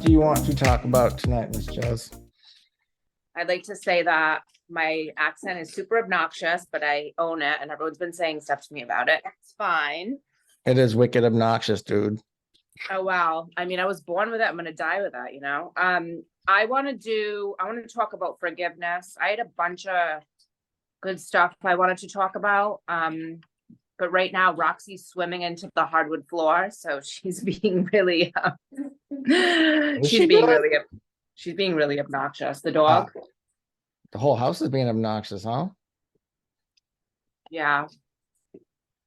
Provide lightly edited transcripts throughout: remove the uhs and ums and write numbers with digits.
do you want to talk about tonight, Miss Jazz? I'd like to say that my accent is super obnoxious, but I own it, and everyone's been saying stuff to me about it. It's fine. It is wicked obnoxious, dude. Oh wow. I mean, I was born with it. I'm gonna die with that, you know. I want to talk about forgiveness. I had a bunch of good stuff I wanted to talk about. But right now Roxy's swimming into the hardwood floor, so she's being really What is she's she being doing? really she's being really obnoxious. The dog. The whole house is being obnoxious, huh? Yeah.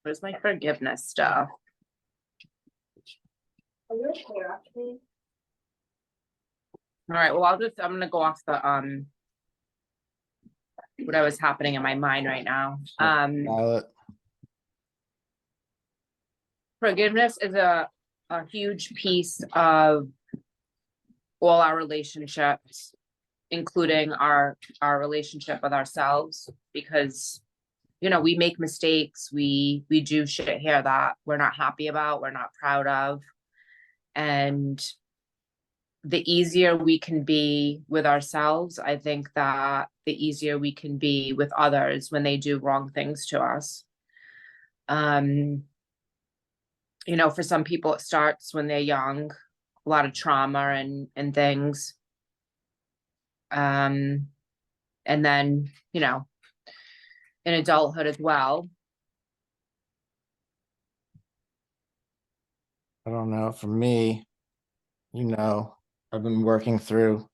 Where's my forgiveness stuff? Are you okay, Roxy? All right, well, I'm gonna go off the whatever's happening in my mind right now. Violet. Forgiveness is a huge piece of all our relationships, including our relationship with ourselves, because we make mistakes, we do shit here that we're not happy about, we're not proud of, and the easier we can be with ourselves, I think that the easier we can be with others when they do wrong things to us. For some people it starts when they're young, a lot of trauma and things. And then, in adulthood as well. I don't know. For me, I've been working through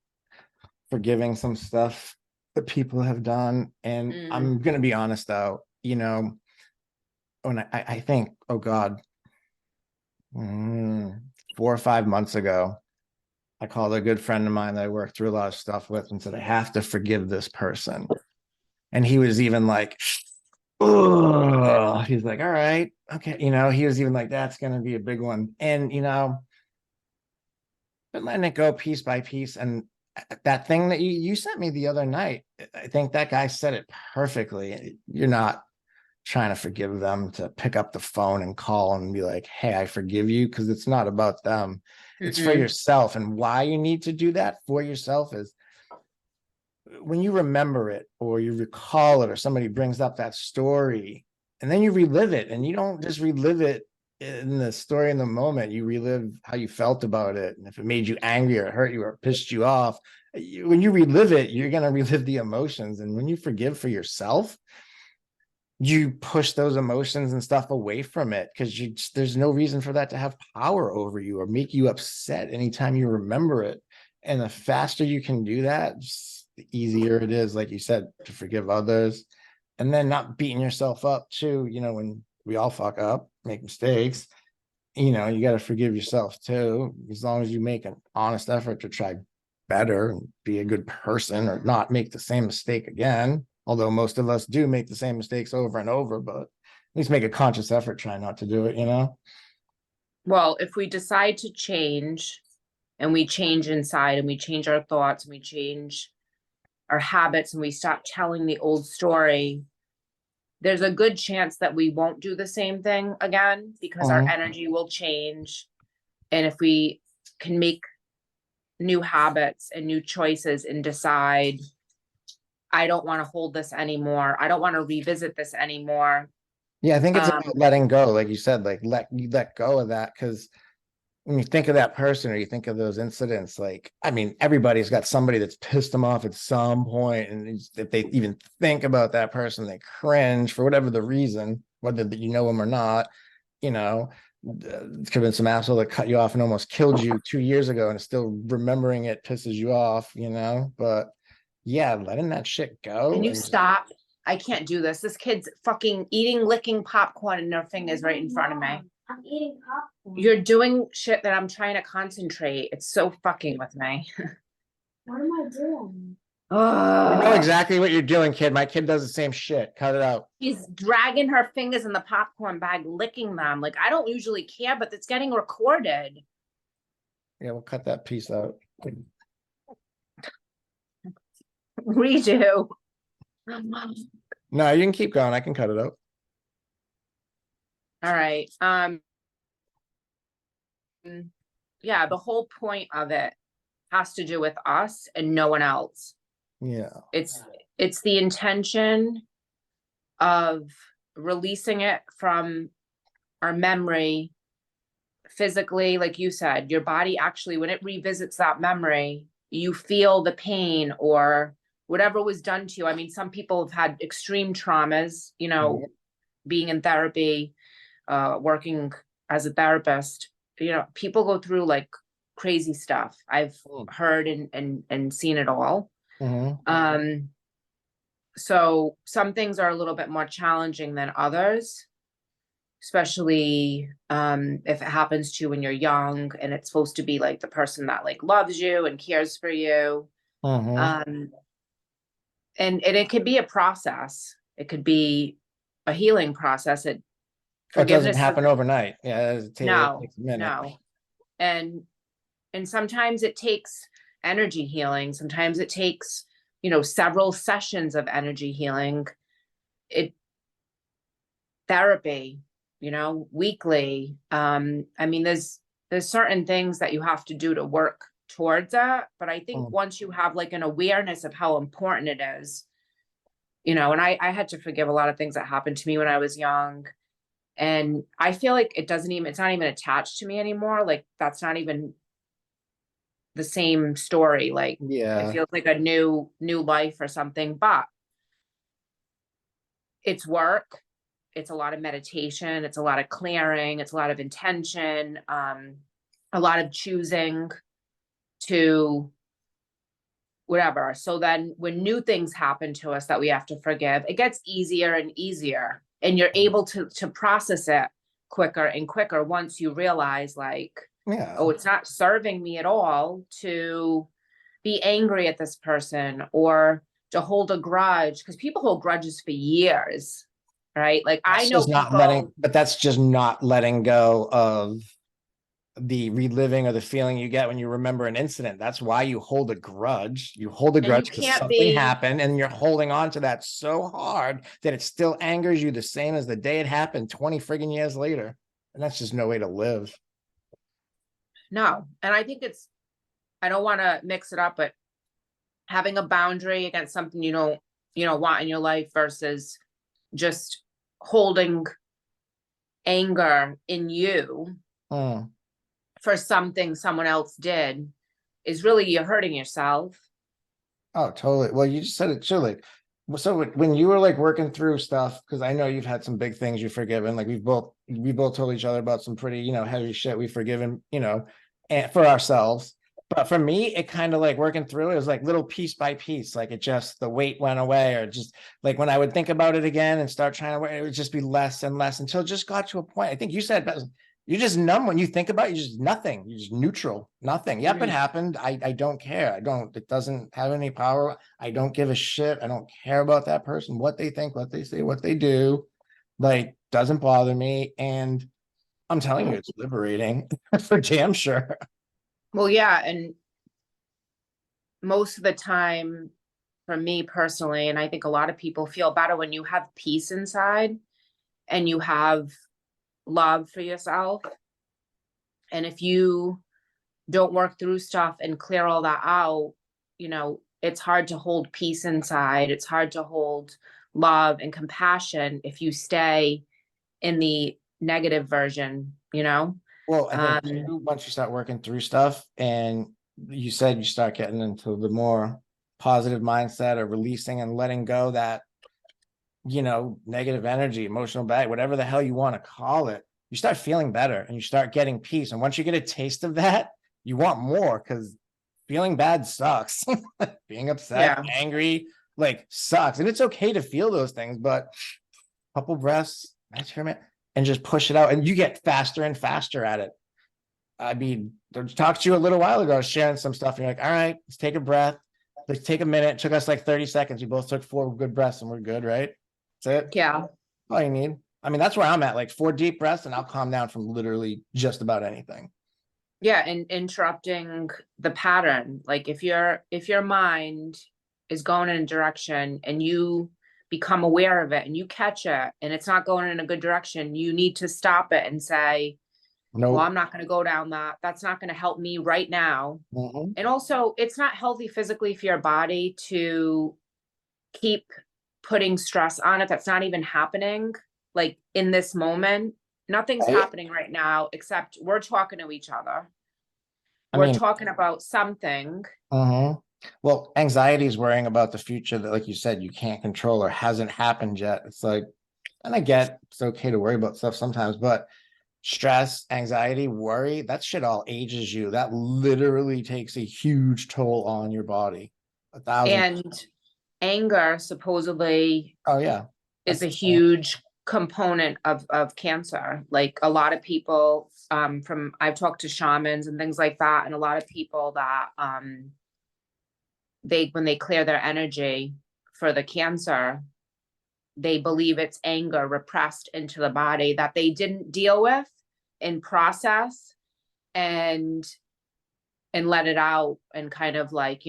forgiving some stuff that people have done. And I'm going to be honest, though, when I think, oh God, 4 or 5 months ago, I called a good friend of mine that I worked through a lot of stuff with and said, I have to forgive this person. And he was even like, oh, he's like, all right, okay. He was even like, that's going to be a big one. And, been letting it go piece by piece. And that thing that you sent me the other night, I think that guy said it perfectly. You're not trying to forgive them to pick up the phone and call and be like, hey, I forgive you, because it's not about them. It's for yourself. And why you need to do that for yourself is when you remember it or you recall it or somebody brings up that story and then you relive it, and you don't just relive it in the story in the moment, you relive how you felt about it. And if it made you angry or hurt you or pissed you off, when you relive it, you're going to relive the emotions. And when you forgive for yourself, you push those emotions and stuff away from it, because there's no reason for that to have power over you or make you upset anytime you remember it. And the faster you can do that, the easier it is, like you said, to forgive others. And then not beating yourself up too, when we all fuck up, make mistakes, you got to forgive yourself too, as long as you make an honest effort to try better and be a good person or not make the same mistake again. Although most of us do make the same mistakes over and over, but at least make a conscious effort, try not to do it, Well, if we decide to change and we change inside and we change our thoughts and we change our habits and we stop telling the old story, there's a good chance that we won't do the same thing again, because our energy will change. And if we can make new habits and new choices and decide, I don't want to hold this anymore, I don't want to revisit this anymore. Yeah, I think it's about letting go, like you said, like let go of that, because when you think of that person or you think of those incidents, like, I mean, everybody's got somebody that's pissed them off at some point, and if they even think about that person, they cringe for whatever the reason, whether you know them or not. It could have been some asshole that cut you off and almost killed you 2 years ago, and still remembering it pisses you off, but yeah, letting that shit go. Can you stop? I can't do this. This kid's fucking licking popcorn and their fingers right in front of me. I'm eating popcorn. You're doing shit that I'm trying to concentrate. It's so fucking with me. What am I doing? You know exactly what you're doing, kid. My kid does the same shit. Cut it out. She's dragging her fingers in the popcorn bag, licking them. Like, I don't usually care, but it's getting recorded. Yeah, we'll cut that piece out. Redo. No, you can keep going. I can cut it out. All right. Yeah, the whole point of it has to do with us and no one else. Yeah. It's the intention of releasing it from our memory physically, like you said, your body actually, when it revisits that memory, you feel the pain or whatever was done to you. I mean, some people have had extreme traumas, you know, being in therapy, working as a therapist, you know, people go through like crazy stuff. I've heard and seen it all. Mm-hmm. So some things are a little bit more challenging than others, especially if it happens to you when you're young and it's supposed to be like the person that like loves you and cares for you. Mm-hmm. And it could be a process. It could be a healing process. It doesn't Forgiveness happen overnight. Yeah, it no, takes a minute. no. And sometimes it takes energy healing. Sometimes it takes, you know, several sessions of energy healing. Therapy, you know, weekly. I mean, there's certain things that you have to do to work towards that. But I think once you have like an awareness of how important it is, you know, and I had to forgive a lot of things that happened to me when I was young. And I feel like it's not even attached to me anymore. Like that's not even the same story. Like it feels like a new life or something, but it's work. It's a lot of meditation. It's a lot of clearing. It's a lot of intention. A lot of choosing to whatever. So then when new things happen to us that we have to forgive, it gets easier and easier. And you're able to process it quicker and quicker once you realize like, oh, it's not serving me at all to be angry at this person or to hold a grudge, because people hold grudges for years, right? Like I know people, but that's just not letting go of the reliving or the feeling you get when you remember an incident. That's why you hold a grudge. You hold a grudge because something happened and you're holding on to that so hard that it still angers you the same as the day it happened 20 friggin' years later. And that's just no way to live. No. And I think I don't want to mix it up, but having a boundary against something you don't want in your life versus just holding anger in you for something someone else did is really, you're hurting yourself. Oh, totally. Well, you just said it too. Like, so when you were like working through stuff, because I know you've had some big things you've forgiven. Like we both told each other about some pretty, you know, heavy shit we've forgiven, you know, and for ourselves. But for me, it kind of like working through it was like little piece by piece. Like it just, the weight went away, or just like when I would think about it again and start trying to, it would just be less and less until it just got to a point. I think you said you're just numb when you think about it. You're just nothing. You're just neutral, nothing. Yep, it happened. I don't care. It doesn't have any power. I don't give a shit. I don't care about that person, what they think, what they say, what they do. Like, doesn't bother me. And I'm telling you, it's liberating for damn sure. Well, yeah. And most of the time, for me personally, and I think a lot of people feel better when you have peace inside and you have love for yourself. And if you don't work through stuff and clear all that out, you know, it's hard to hold peace inside. It's hard to hold love and compassion if you stay in the negative version, you know? Well, I think once you start working through stuff and you said you start getting into the more positive mindset of releasing and letting go that, you know, negative energy, emotional bag, whatever the hell you want to call it, you start feeling better and you start getting peace. And once you get a taste of that, you want more, because feeling bad sucks. Being upset, angry, like sucks. And it's okay to feel those things, but a couple breaths, and just push it out, and you get faster and faster at it. I mean, I talked to you a little while ago, sharing some stuff, and you're like, all right, let's take a breath. Let's take a minute. It took us like 30 seconds. We both took 4 good breaths and we're good, right? That's it. Yeah. All you need. I mean, that's where I'm at, like 4 deep breaths and I'll calm down from literally just about anything. Yeah. And interrupting the pattern. Like if your mind is going in a direction and you become aware of it and you catch it and it's not going in a good direction, you need to stop it and say, well, No. I'm not gonna go down that. That's not gonna help me right now. Mhm. And also, it's not healthy physically for your body to keep putting stress on it that's not even happening. Like in this moment, nothing's Right? happening right now except we're talking to each other. I We're mean, talking about something. well, anxiety is worrying about the future that, like you said, you can't control or hasn't happened yet. It's like, and I get it's okay to worry about stuff sometimes, but stress, anxiety, worry, that shit all ages you. That literally takes a huge toll on your body. 1,000. And anger supposedly Oh yeah. is That's a huge component of cancer. Like a lot of people, from I've talked to shamans and things like that, and a lot of people that they when they clear their energy for the cancer, they believe it's anger repressed into the body that they didn't deal with and process and let it out and kind of like,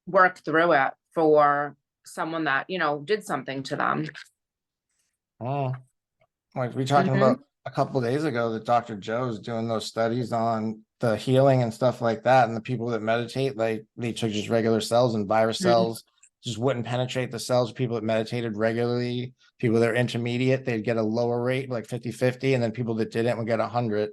work through it for someone that, did something to them. oh, like we talking Mhm. about a couple of days ago that Dr. Joe's doing those studies on the healing and stuff like that. And the people that meditate, like they took just regular cells and virus Mhm. cells just wouldn't penetrate the cells. People that meditated regularly, people that are intermediate, they'd get a lower rate, like 50-50, and then people that didn't would get 100.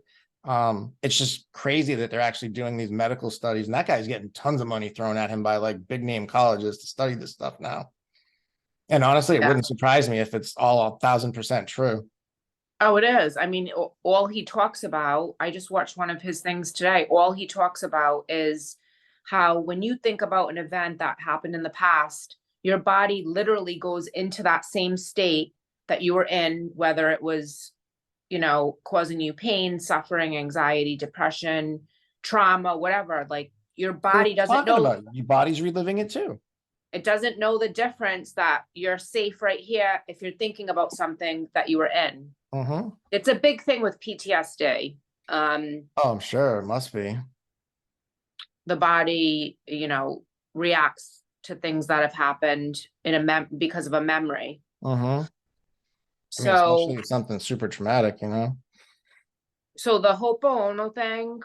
It's just crazy that they're actually doing these medical studies, and that guy's getting tons of money thrown at him by like big name colleges to study this stuff now. And honestly, it Yeah. wouldn't surprise me if it's all 1,000% true. Oh, it is. I mean, all he talks about, I just watched one of his things today. All he talks about is how when you think about an event that happened in the past, your body literally goes into that same state that you were in, whether it was, causing you pain, suffering, anxiety, depression, trauma, whatever. Like your We're body doesn't talking know, about your body's reliving it too. it doesn't know the difference that you're safe right here if you're thinking about something that you were in. Mm-hmm. It's a big thing with PTSD. Oh, I'm sure it must be. The body, reacts to things that have happened in because of a memory. Mm-hmm. I mean, So, especially something super traumatic, you know? the Ho'oponopono thing,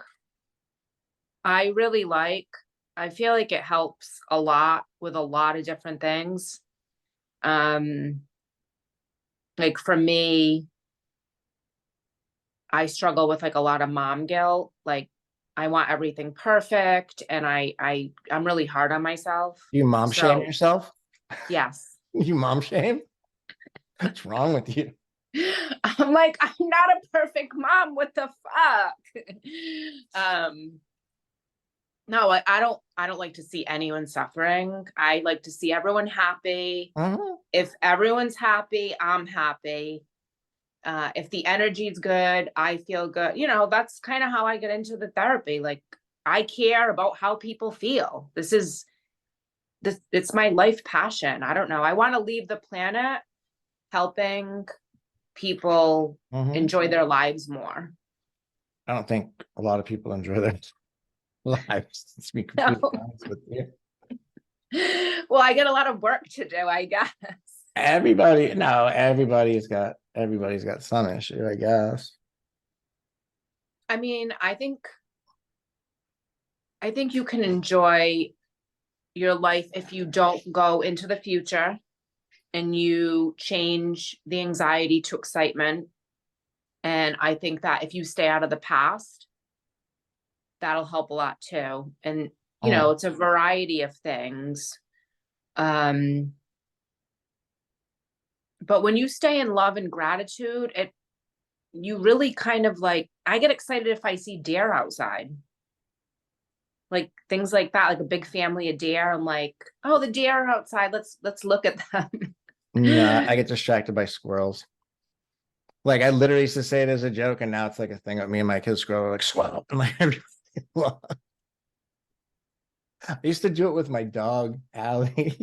I really like. I feel like it helps a lot with a lot of different things. Um, like for me, I struggle with like a lot of mom guilt. Like I want everything perfect and I'm really hard on myself. You mom shame So, yourself? yes. You mom shame? What's wrong with you? I'm like, I'm not a perfect mom. What the fuck? No, I don't like to see anyone suffering. I like to see everyone happy. Mhm. If everyone's happy, I'm happy. If the energy's good, I feel good. That's kind of how I get into the therapy. Like I care about how people feel. It's my life passion. I don't know. I want to leave the planet helping people Mhm. enjoy their lives more. I don't think a lot of people enjoy their lives, to be completely honest with you. Well, I get a lot of work to do, I guess. Everybody's got some issue, I guess. I mean, I think you can enjoy your life if you don't go into the future and you change the anxiety to excitement. And I think that if you stay out of the past, that'll help a lot too. And Mm. it's a variety of things. Um, but when you stay in love and gratitude, you really kind of like, I get excited if I see deer outside. Like things like that, like a big family of deer. I'm like, oh, the deer are outside. Let's look at them. Nah, I get distracted by squirrels. Like I literally used to say it as a joke, and now it's like a thing of me and my kids squirrel like squirrel. And like I used to do it with my dog, Allie.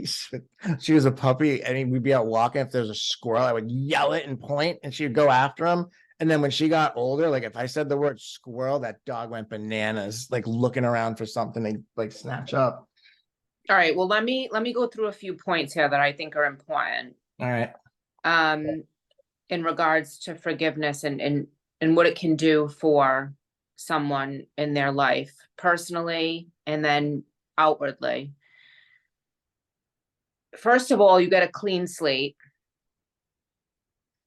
She was a puppy, and we'd be out walking. If there's a squirrel, I would yell it and point, and she would go after him. And then when she got older, like if I said the word squirrel, that dog went bananas, like looking around for something to like snatch up. All right, well, let me go through a few points here that I think are important. All right. Um, in regards to forgiveness and and what it can do for someone in their life personally and then outwardly. First of all, you get a clean slate.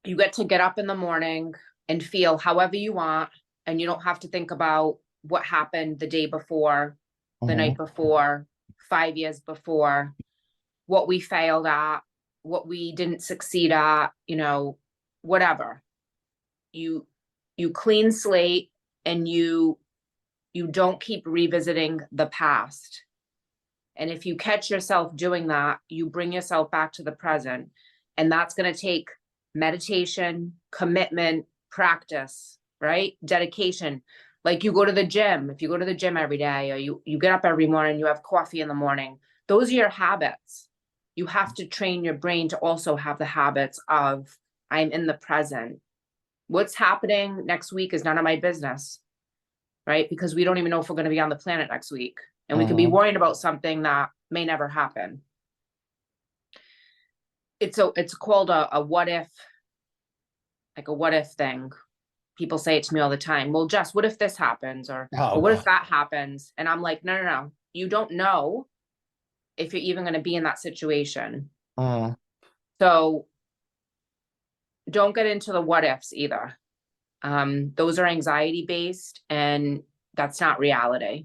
You get to get up in the morning and feel however you want, and you don't have to think about what happened the day before, the night before, 5 years before, what we failed at, what we didn't succeed at, you know, whatever. You clean slate, and you don't keep revisiting the past. And if you catch yourself doing that, you bring yourself back to the present. And that's going to take meditation, commitment, practice, right? Dedication. Like you go to the gym. If you go to the gym every day, or you get up every morning, you have coffee in the morning, those are your habits. You have to train your brain to also have the habits of, I'm in the present. What's happening next week is none of my business, right? Because we don't even know if we're going to be on the planet next week. And we could be worrying about something that may never happen. It's called a what if, like a what if thing. People say it to me all the time. Well, Jess, what if this happens? Or what if that happens? And I'm like, no. You don't know if you're even going to be in that situation. So don't get into the what ifs either. Those are anxiety based, and that's not reality.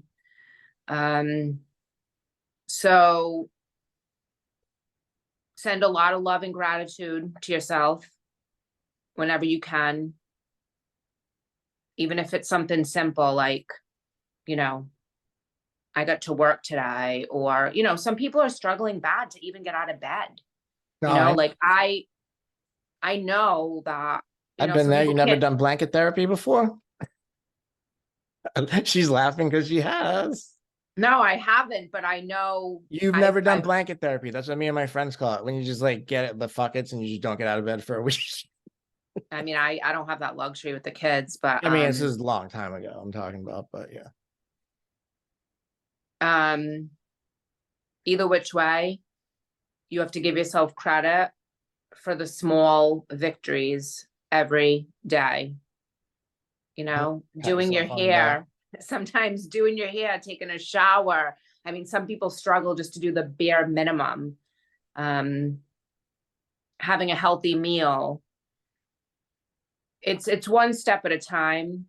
So send a lot of love and gratitude to yourself whenever you can. Even if it's something simple like, you know, I got to work today, or, you know, some people are struggling bad to even get out of bed. Like I know that, I've been there. You never done blanket therapy before? She's laughing because she has. No, I haven't, but I know. You've never done blanket therapy. That's what me and my friends call it. When you just like get the fuckets and you just don't get out of bed for a week. I mean, I don't have that luxury with the kids, but I mean, this is a long time ago I'm talking about, but yeah. Either which way, you have to give yourself credit for the small victories every day. You know, doing your hair, sometimes doing your hair, taking a shower. I mean, some people struggle just to do the bare minimum. Having a healthy meal. It's one step at a time.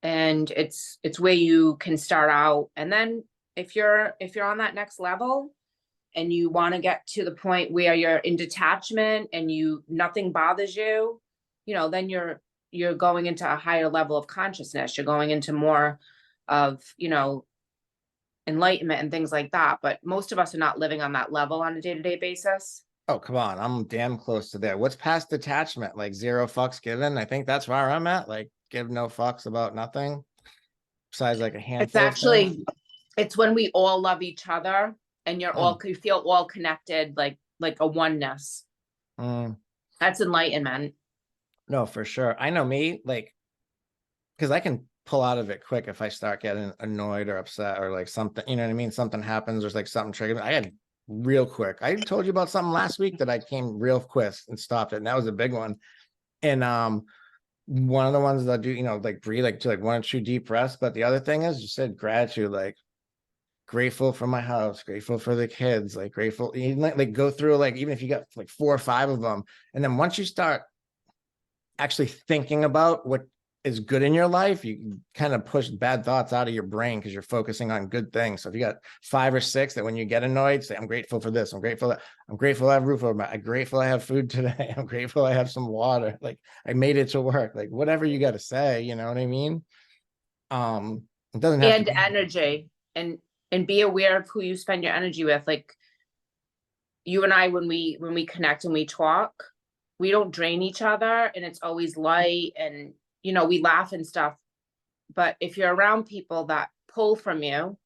And it's where you can start out. And then if you're on that next level and you want to get to the point where you're in detachment and nothing bothers you, you know, then you're going into a higher level of consciousness. You're going into more of, you know, enlightenment and things like that. But most of us are not living on that level on a day-to-day basis. Oh, come on. I'm damn close to there. What's past detachment? Like 0 fucks given? I think that's where I'm at. Like give no fucks about nothing. Besides like a handful. It's actually, it's when we all love each other and you feel all connected, like a oneness. That's enlightenment. No, for sure. I know me, like, because I can pull out of it quick if I start getting annoyed or upset or like something, you know what I mean? Something happens, there's like something triggered. I had real quick. I told you about something last week that I came real quick and stopped it. And that was a big one. And one of the ones that I do, you know, like breathe, like to like 1 or 2 deep breaths. But the other thing is, you said gratitude, like grateful for my house, grateful for the kids, like grateful, you like go through, like, even if you got like 4 or 5 of them. And then once you start actually thinking about what is good in your life, you kind of push bad thoughts out of your brain because you're focusing on good things. So if you got 5 or 6 that when you get annoyed, say, I'm grateful for this. I'm grateful I have a roof over my, I'm grateful I have food today. I'm grateful I have some water. Like I made it to work, like whatever you got to say, you know what I mean? It doesn't have and to be energy and be aware of who you spend your energy with. Like you and I, when we connect and we talk, we don't drain each other, and it's always light, and you know, we laugh and stuff. But if you're around people that pull from you,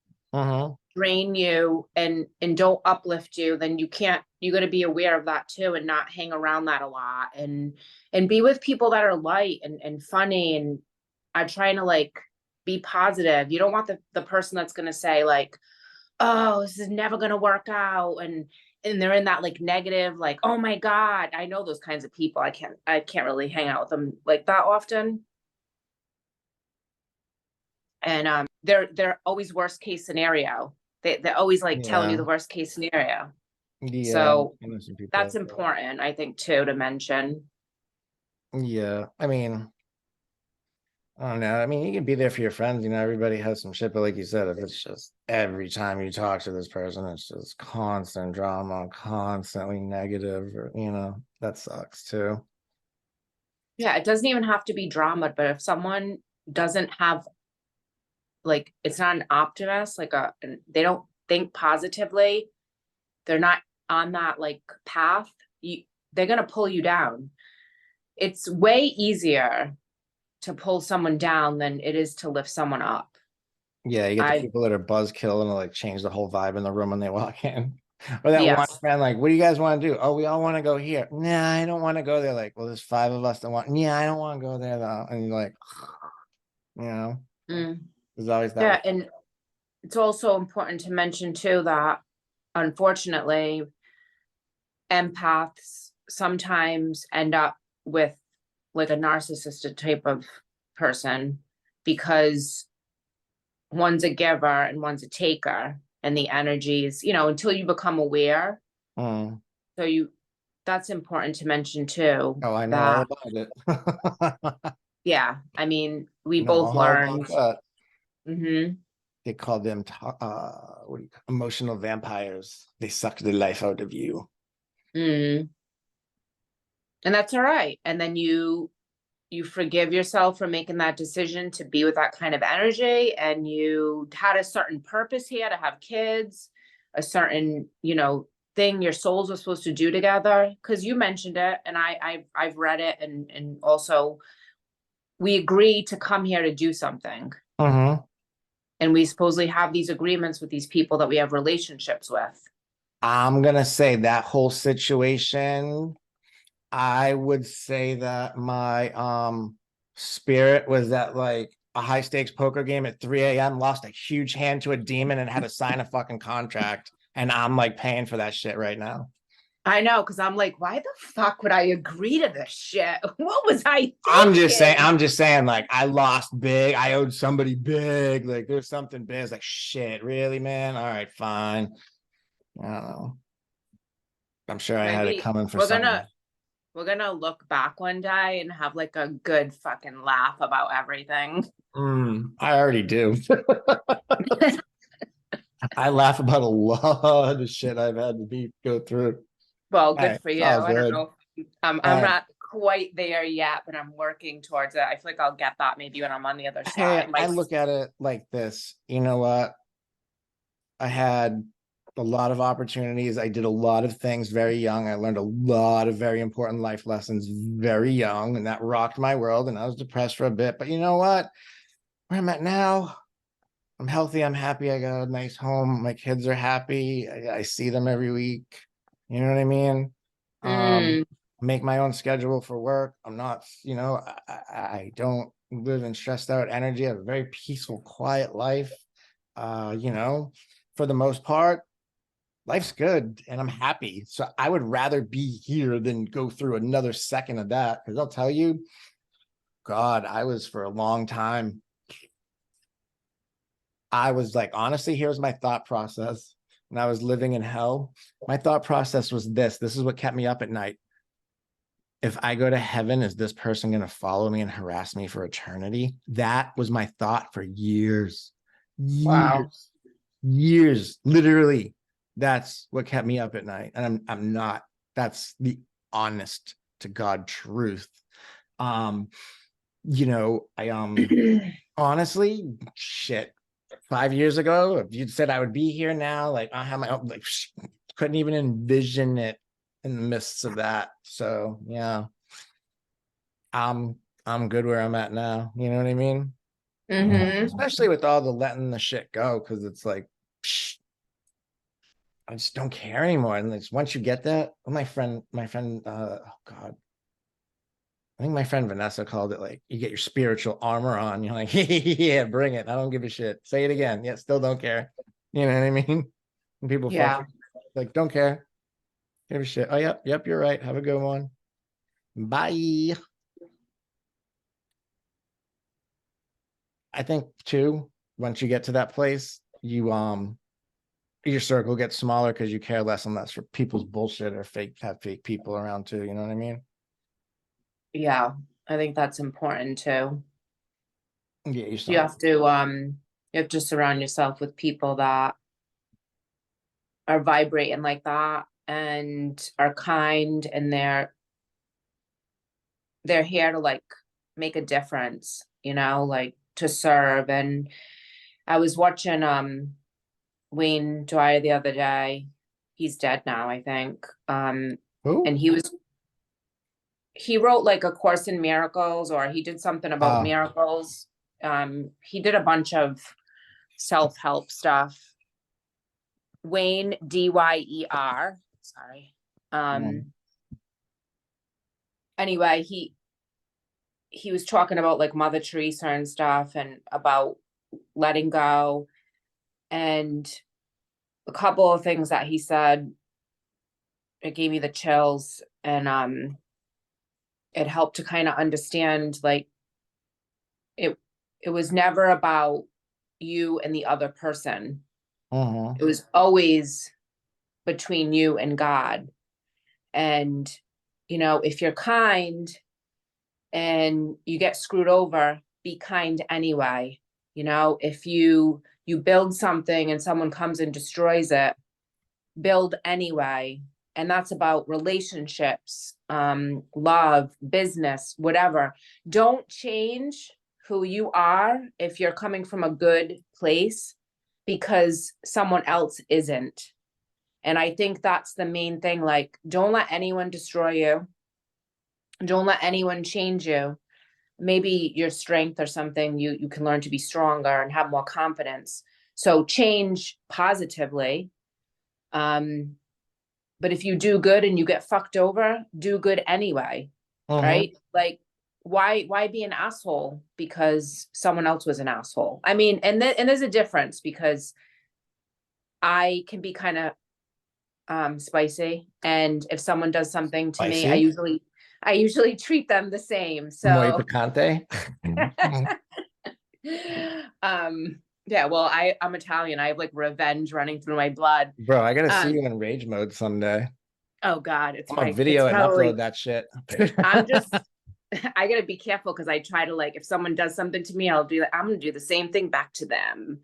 drain you, and don't uplift you, then you got to be aware of that too, and not hang around that a lot, and be with people that are light and funny and are trying to like be positive. You don't want the person that's going to say like, oh, this is never gonna work out, and they're in that like negative, like, oh my God, I know those kinds of people. I can't really hang out with them like that often. And they're always worst case scenario. They're always like telling you Yeah. the worst case scenario. Yeah. So I know some people that's like that. important, I think, too, to mention. Yeah. I mean, I don't know. I mean, you can be there for your friends, everybody has some shit, but like you said, if it's just every time you talk to this person, it's just constant drama, constantly negative, or that sucks too. Yeah, it doesn't even have to be drama, but if someone doesn't have, like, it's not an optimist, like they don't think positively, they're not on that like path, they're gonna pull you down. It's way easier to pull someone down than it is to lift someone up. Yeah, you get the I people that are buzzkill and like change the whole vibe in the room when they walk in. Or that one Yes. friend, like, what do you guys want to do? Oh, we all want to go here. Nah, I don't want to go there. Like, well, there's five of us that want. Yeah, I don't want to go there though. And you're like, you know, Mm. there's always that Yeah, one. and it's also important to mention too that unfortunately empaths sometimes end up with like a narcissistic type of person because one's a giver and one's a taker, and the energies, until you become aware. Mm. So that's important to mention too, Oh, I know all that, about it. yeah, I mean, we I know both all about learned. that. Hmm. They call them what do you emotional vampires. They suck the life out of you. Mm. And that's all right. And then you forgive yourself for making that decision to be with that kind of energy, and you had a certain purpose here to have kids, a certain, thing your souls were supposed to do together, because you mentioned it, and I've read it, and also we agree to come here to do something, Mm-hmm. and we supposedly have these agreements with these people that we have relationships with. I'm gonna say that whole situation. I would say that my spirit was at like a high stakes poker game at 3 a.m., lost a huge hand to a demon and had to sign a fucking contract. And I'm like paying for that shit right now. I know, because I'm like, why the fuck would I agree to this shit? What was I I'm thinking? just saying, like, I lost big. I owed somebody big. Like, there's something big. It's like, shit, really, man? All right, fine. I don't know. I'm sure I had it Maybe coming for we're someone. gonna we're gonna look back one day and have like a good fucking laugh about everything. I already do. I laugh about a lot of shit I've had to go through. Well, All good right, for it's you. all I don't good. know. I'm All right. not quite there yet, but I'm working towards it. I feel like I'll get that maybe when I'm on the other Hey, side. I My look at it like this. You know what? I had a lot of opportunities. I did a lot of things very young. I learned a lot of very important life lessons very young, and that rocked my world. And I was depressed for a bit. But you know what? Where I'm at now, I'm healthy. I'm happy. I got a nice home. My kids are happy. I see them every week. You know what I mean? mm, Make my own schedule for work. I'm not, I don't live in stressed out energy. I have a very peaceful, quiet life. You know, for the most part, life's good and I'm happy. So I would rather be here than go through another second of that. Because I'll tell you, God, I was for a long time. I was like, honestly, here's my thought process. When I was living in hell, my thought process was this is what kept me up at night. If I go to heaven, is this person going to follow me and harass me for eternity? That was my thought for years, wow. years, years. Literally, that's what kept me up at night. And I'm not. That's the honest to God truth. Um, I honestly, shit. 5 years ago, if you'd said I would be here now, like I have my own, like couldn't even envision it in the midst of that. So yeah, I'm I'm good where I'm at now. You know what I mean? Hmm. Especially with all the letting the shit go, because it's like psh, I just don't care anymore. And it's once you get that, my friend, oh God, I think my friend Vanessa called it like you get your spiritual armor on. You're like, yeah, bring it. I don't give a shit. Say it again. Yeah, still don't care. You know what I mean? And people fall Yeah. for like, don't care. Give a shit. Oh, yep, you're right. Have a good one. Bye. I think too, once you get to that place, your circle gets smaller because you care less and less for people's bullshit or have fake people around too. You know what I mean? Yeah, I think that's important too. Yeah, You have to surround yourself with people that are vibrating like that and are kind, and they're here to like make a difference, like to serve. And I was watching Wayne Dwyer the other day. He's dead now, I think. Who? And he wrote like A Course in Miracles, or he did something about miracles. He did a bunch of self-help stuff. Wayne, Dyer. Sorry. Anyway, he was talking about like Mother Teresa and stuff, and about letting go. And a couple of things that he said, it gave me the chills, and it helped to kind of understand, like, it was never about you and the other person. Mhm. It was always between you and God. And, if you're kind and you get screwed over, be kind anyway. If you build something and someone comes and destroys it, build anyway. And that's about relationships, love, business, whatever. Don't change who you are if you're coming from a good place because someone else isn't. And I think that's the main thing. Like, don't let anyone destroy you. Don't let anyone change you. Maybe your strength or something, you can learn to be stronger and have more confidence. So change positively. But if you do good and you get fucked over, do good anyway. Right? Like, why be an asshole because someone else was an asshole? I mean, and there's a difference, because I can be kind of spicy, and if someone does something to me, I usually treat them the same. Muy So picante. yeah, well, I'm Italian. I have like revenge running through my blood. Bro, I gotta see you in rage mode someday. Oh God, I'm gonna video and upload that shit. I'm just I gotta be careful, because I try to, like, if someone does something to me, I'm gonna do the same thing back to them,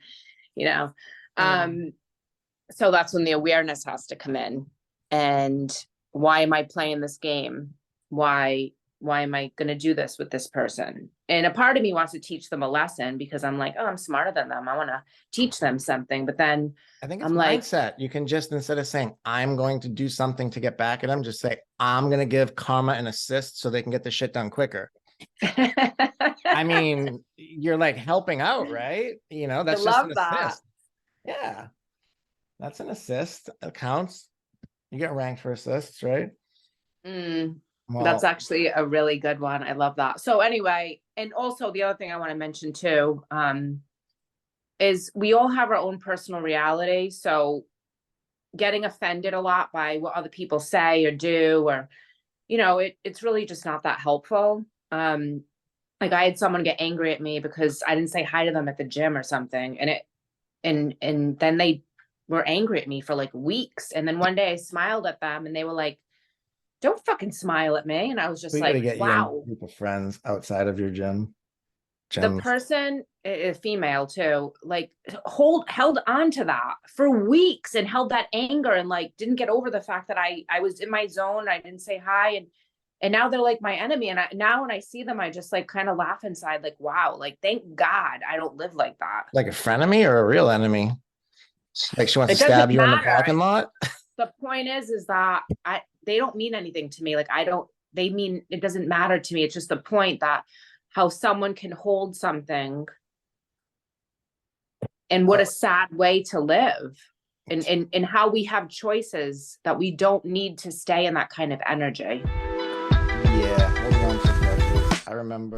so that's when the awareness has to come in. And why am I playing this game? Why am I going to do this with this person? And a part of me wants to teach them a lesson, because I'm like, oh, I'm smarter than them. I want to teach them something. But then I think it's I'm like, mindset. You can just, instead of saying, I'm going to do something to get back at them, just say, I'm going to give karma an assist so they can get the shit done quicker. I mean, you're like helping out, right? That's just an assist. Yeah. That's an assist. It counts. You get ranked for assists, right? That's actually a really good one. I love that. So anyway, and also the other thing I want to mention too, is we all have our own personal reality. So getting offended a lot by what other people say or do, or, it's really just not that helpful. Like, I had someone get angry at me because I didn't say hi to them at the gym or something. And then they were angry at me for like weeks. And then one day I smiled at them and they were like, don't fucking smile at me. And I was just We gotta like, get you wow. a group of friends outside of your gym. The person, a female too, like held on to that for weeks and held that anger, and like didn't get over the fact that I was in my zone. I didn't say hi, and now they're like my enemy. And now when I see them, I just like kind of laugh inside, like, wow, like thank God I don't live like that. Like a frenemy or a real enemy? Like she wants to stab you in the parking lot? The point is that they don't mean anything to me. Like, it doesn't matter to me. It's just the point that how someone can hold something, and what a sad way to live, and how we have choices that we don't need to stay in that kind of energy. Yeah, hold on to grudges. I remember